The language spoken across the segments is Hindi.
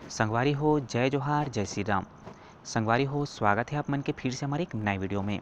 संगवारी हो जय जोहार जय श्री राम। संगवारी हो स्वागत है आप मन के फिर से हमारे एक नए वीडियो में।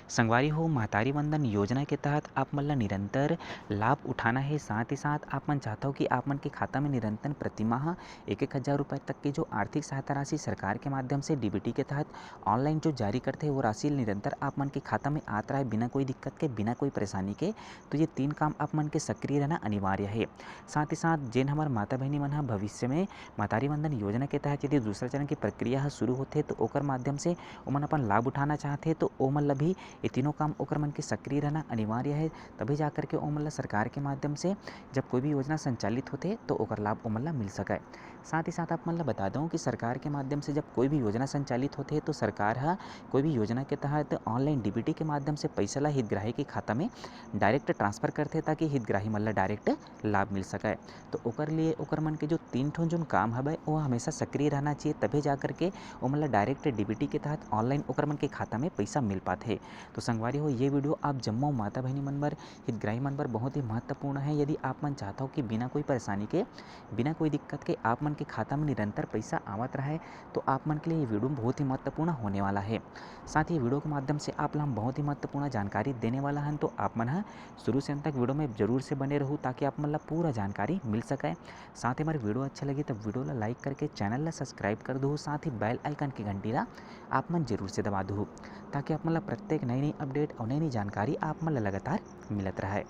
संगवारी हो महतारी वंदन योजना के तहत आप मन ला निरंतर लाभ उठाना है। साथ ही साथ आप मन चाहता हो कि आप मन के खाता में निरंतर प्रतिमाह 1,000 रुपये तक की जो आर्थिक सहायता राशि सरकार के माध्यम से डीबीटी के तहत ऑनलाइन जो जारी करते हैं वो राशि निरंतर आप मन के खाता में आता रहा है बिना कोई दिक्कत के, बिना कोई परेशानी के। तो ये 3 काम आप मन के सक्रिय रहना अनिवार्य है। साथ ही साथ जेन हमार माता बहनी मन भविष्य में महतारी वंदन योजना के तहत यदि दूसरा चरण की प्रक्रिया शुरू होते तो ओकर माध्यम से ओमन अपन लाभ उठाना चाहते तो ओमन ला भी ये तीनों काम ओकर मन के सक्रिय रहना अनिवार्य है। तभी जाकर के ओमन ला सरकार के माध्यम से जब कोई भी योजना संचालित होते तो ओकर लाभ ओमन ला मिल सके। साथ ही साथ आप मन ला बता दूं कि सरकार के माध्यम से जब कोई भी योजना संचालित होते तो सरकार कोई भी योजना के तहत ऑनलाइन डीबीटी के माध्यम से पैसा ला हितग्राही के खाता में डायरेक्ट ट्रांसफर करते ताकि हितग्राही मन ला डायरेक्ट लाभ मिल सके। तो ओकर लिए ओकर मन के जो 3 ठो जो काम हवे वो हमेशा सक्रिय रहना चाहिए, तभी जा करके ओमन ला डायरेक्ट डीबीटी के तहत ऑनलाइन ओकर मन के खाता में पैसा मिल पाते। तो संगवारी हो ये वीडियो आप जम्मो माता बहनी मन बर, हितग्राही मन बर बहुत ही महत्वपूर्ण है। यदि आप मन चाहता हो कि बिना कोई परेशानी के, बिना कोई दिक्कत के आप मन के खाता में निरंतर पैसा आवत रहे तो आप मन के लिए ये वीडियो बहुत ही महत्वपूर्ण होने वाला है। साथ ही वीडियो के माध्यम से आप ला हम बहुत ही महत्वपूर्ण जानकारी देने वाला हैं, तो आप मन शुरू से अंत तक वीडियो में जरूर से बने रहूँ ताकि आप मन ला पूरा जानकारी मिल सके। साथ ही हमारी वीडियो अच्छा लगी तो वीडियो ला लाइक करके चैनल ला सब्सक्राइब कर दो। साथ ही बेल आइकन की घंटी ला आप मन जरूर से दबा दो ताकि आप मन ला प्रत्येक नई अपडेट और नई जानकारी आप मन ला लगातार मिलत रहे।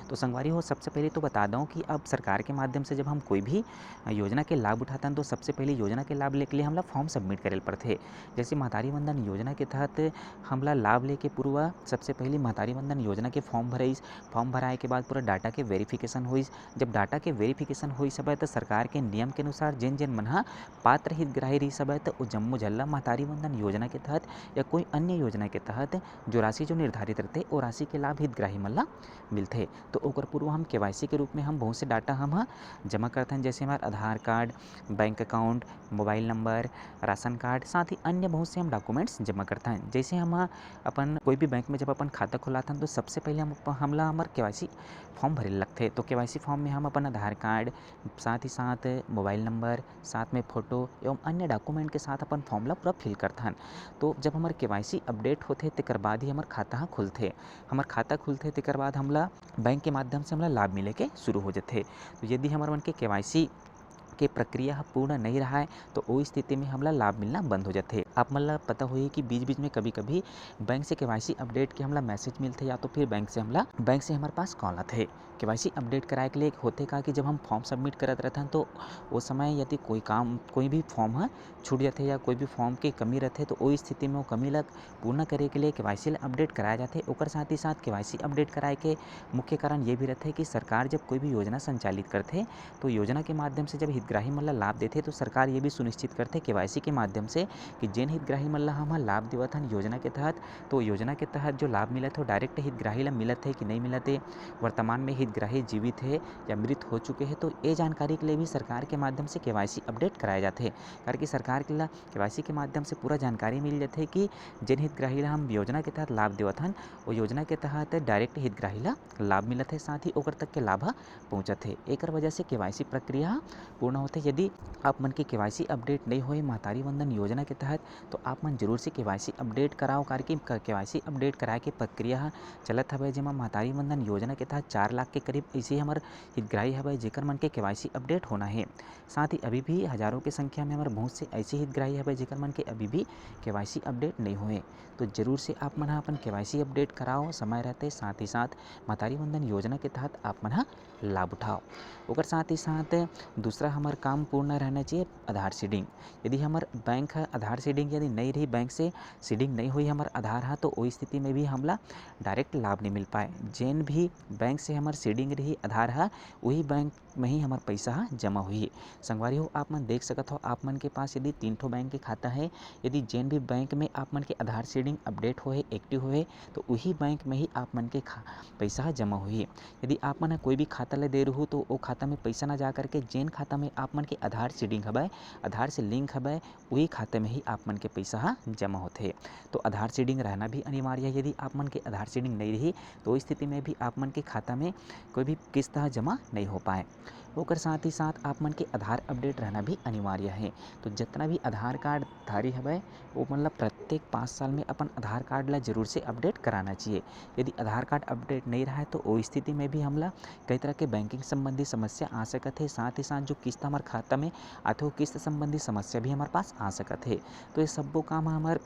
तो संगवारी हो सबसे पहले तो बता दूं कि अब सरकार के माध्यम से जब हम कोई भी योजना के लाभ उठाते हैं तो सबसे पहले योजना के लाभ लेके लिए हमला फॉर्म सबमिट करे पड़ते। जैसे महतारी वंदन योजना के तहत हमला लाभ लेके पूर्व सबसे पहले महतारी वंदन योजना के फॉर्म भराइस। फॉर्म भराए के बाद पूरा डाटा के वेरिफिकेशन हुई। जब डाटा के वेरिफिकेशन हुई सब है तो सरकार के नियम के अनुसार जेन जेन मन पात्र हितग्राही रही सब है तो वो जम्मू झल्ला महतारी वंदन योजना के तहत या कोई अन्य योजना के तहत जो राशि जो निर्धारित रहते वो राशि के लाभ हितग्राही मन ला मिलते। तो ओकर पूर्व हम केवाईसी के रूप में हम बहुत से डाटा हम जमा करते हैं, जैसे हमारे Aadhaar card, bank account, mobile number, ration card, साथ ही अन्य बहुत से हम डॉक्यूमेंट्स जमा करते हैं। जैसे हम अपन कोई भी बैंक में जब अपन खाता खुलाते हैं तो सबसे पहले हमला हमारे केवाईसी फॉर्म भरे लगते। तो केवाईसी फॉर्म में हम अपन आधार कार्ड, साथ ही साथ मोबाइल नंबर, साथ में फ़ोटो एवं अन्य डॉक्यूमेंट के साथ अपन फॉर्म ला पूरा फिल करते हैं। तो जब हमारे केवाईसी अपडेट होते तेकर बाद ही हमारे खाता खुलते। हमारे खाता खुलते तेकर बाद हमला बैंक के माध्यम से हमला लाभ मिले के शुरू हो जाते। तो यदि हमारे मन के केवाईसी के प्रक्रिया पूर्ण नहीं रहा है तो वो स्थिति में हमला लाभ मिलना बंद हो जाते। आप मन ला पता हुई कि बीच बीच में कभी कभी बैंक से केवाईसी अपडेट के हमला मैसेज मिलते या तो फिर बैंक से हमारे पास कॉल आते। केवाईसी अपडेट कराए के लिए होते का कि जब हम फॉर्म सबमिट करत रहते हैं तो उस समय यदि कोई भी फॉर्म छूट जाते या कोई भी फॉर्म की कमी रहते तो वो स्थिति में वो कमी ला पूर्ण करे के लिए केवाईसी अपडेट कराए जाते। ओकर साथ ही साथ केवाईसी अपडेट कराए के मुख्य कारण ये भी रहता है कि सरकार जब कोई भी योजना संचालित करते तो योजना के माध्यम से जब हितग्राही मन ला लाभ देते तो सरकार ये भी सुनिश्चित करते केवाईसी के माध्यम से कि जेन हितग्राही मन ला हम लाभ देवत हन योजना के तहत, तो योजना के तहत जो लाभ मिलत हो डायरेक्ट हितग्राही ला मिलत है कि नहीं मिलत है, वर्तमान में हितग्राही जीवित है या मृत हो चुके हैं। तो ये जानकारी के लिए भी सरकार के माध्यम से केवाईसी अपडेट कराए जाते हैं, करके सरकार के ला केवाईसी के माध्यम से पूरा जानकारी मिल जाते है कि जेन हितग्राही ला हम योजना के तहत लाभ देवत हन वो योजना के तहत डायरेक्ट हितग्राही ला लाभ मिलत है, साथ ही ओकर तक के लाभ पहुँचत है। एक वजह से केवाईसी प्रक्रिया पूर्ण होते। यदि आप मन के केवाईसी अपडेट नहीं होए महतारी वंदन योजना के तहत तो आप मन जरूर से केवाईसी अपडेट कराओ, करके केवाईसी अपडेट कराए के प्रक्रिया चलत हवे। जेमा महतारी वंदन योजना के तहत 4 लाख के करीब ऐसे हमारे हितग्राही हवे जेकर मन के केवाईसी अपडेट होना है। साथ ही अभी भी हजारों की संख्या में हमारे बहुत से ऐसे हितग्राही हवे जेकर मन के अभी भी केवाईसी अपडेट नहीं हुए। तो जरूर से आप मन अपन केवाईसी अपडेट कराओ समय रहते। साथ ही साथ महतारी वंदन योजना के तहत आप मन लाभ उठाओ। ओकर साथ ही साथ दूसरा हमार काम पूर्ण रहना चाहिए आधार सीडिंग। यदि हमार बैंक आधार सीडिंग यदि नहीं रही, बैंक से सीडिंग नहीं हुई हमार आधार तो वो स्थिति में भी हमला डायरेक्ट लाभ नहीं मिल पाए। जेन भी बैंक से हमार सीडिंग रही आधार वही बैंक में ही हमार पैसा जमा हुई। संगवारी हो आप मन देख सकत हो आप मन के पास यदि 3 ठो बैंक के खाता है, यदि जेन भी बैंक में आप मन के आधार सीडिंग अपडेट होए एक्टिव होए तो वही बैंक में ही आप मन के पैसा जमा हुई। यदि आप मन कोई भी खाता ले दे रहू तो वो खाता में पैसा ना जा करके जेन खाता में आप मन के आधार सीडिंग हवे, आधार से लिंक हवे वही खाते में ही आप मन के पैसा जमा होते। तो आधार सीडिंग रहना भी अनिवार्य है। यदि आप मन के आधार सीडिंग नहीं रही तो स्थिति में भी आप मन के खाता में कोई भी किस्त जमा नहीं हो पाए। ओकर साथ ही साथ आप मन के आधार अपडेट रहना भी अनिवार्य है। तो जितना भी आधार कार्ड धारी हवय वो मतलब प्रत्येक 5 साल में अपन आधार कार्ड ला जरूर से अपडेट कराना चाहिए। यदि आधार कार्ड अपडेट नहीं रहा है तो वो स्थिति में भी हमला कई तरह के बैंकिंग संबंधी समस्या आ सकत है। साथ ही साथ जो किस्त हमारे खाता में आते हो किस्त संबंधी समस्या भी हमारे पास आ सकत है। तो ये सब्बो काम हमार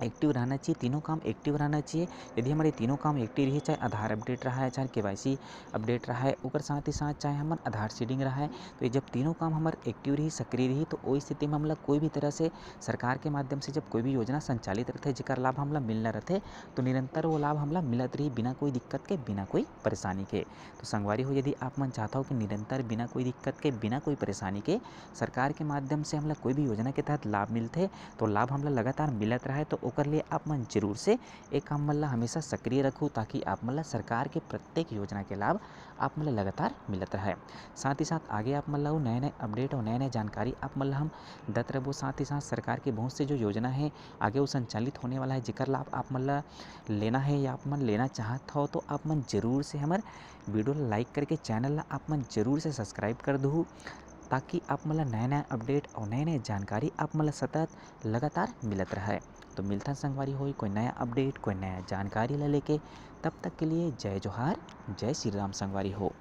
एक्टिव रहना चाहिए, तीनों काम एक्टिव रहना चाहिए। यदि हमारे तीनों काम एक्टिव रही, चाहे आधार अपडेट रहा है, चाहे केवाईसी अपडेट रहा है, ओकर साथ ही साथ चाहे हमार आधार सीडिंग रहा है, तो ये जब तीनों काम हमार एक्टिव रही, सक्रिय रही, तो वो स्थिति में हमला कोई भी तरह से सरकार के माध्यम से जब कोई भी योजना संचालित रहते जेकर लाभ हमला मिलना रहते तो निरंतर वो लाभ हमला मिलत रही बिना कोई दिक्कत के, बिना कोई परेशानी के। तो संगवारी हो, यदि आप मन चाहता हो कि निरंतर बिना कोई दिक्कत के, बिना कोई परेशानी के सरकार के माध्यम से हमला कोई भी योजना के तहत लाभ मिलते तो लाभ हमला लगातार मिलत रहा है, तो ओकर लिए आप मन जरूर से एक काम मन ला हमेशा सक्रिय रखो ताकि आप मन ला सरकार के प्रत्येक योजना के लाभ आप मन ला लगातार मिलत रहे। साथ ही साथ आगे आप मन ला नए नए अपडेट और नए नए जानकारी आप मन ला हम दत रहो। साथ ही साथ सरकार के बहुत से जो योजना है आगे वो संचालित होने वाला है जेकर लाभ आप मन ला लेना है या आप मन लेना चाहत हो तो आप मन जरूर से हमार वीडियो ला लाइक करके चैनल ला आप मन जरूर से सब्सक्राइब कर दो ताकि आप मतलब नया नया अपडेट और नए नए जानकारी आप मतलब सतत लगातार मिलत रहे। तो मिलता संगवारी हो कोई नया अपडेट कोई नया जानकारी ला लेके, तब तक के लिए जय जोहार जय श्री राम संगवारी हो।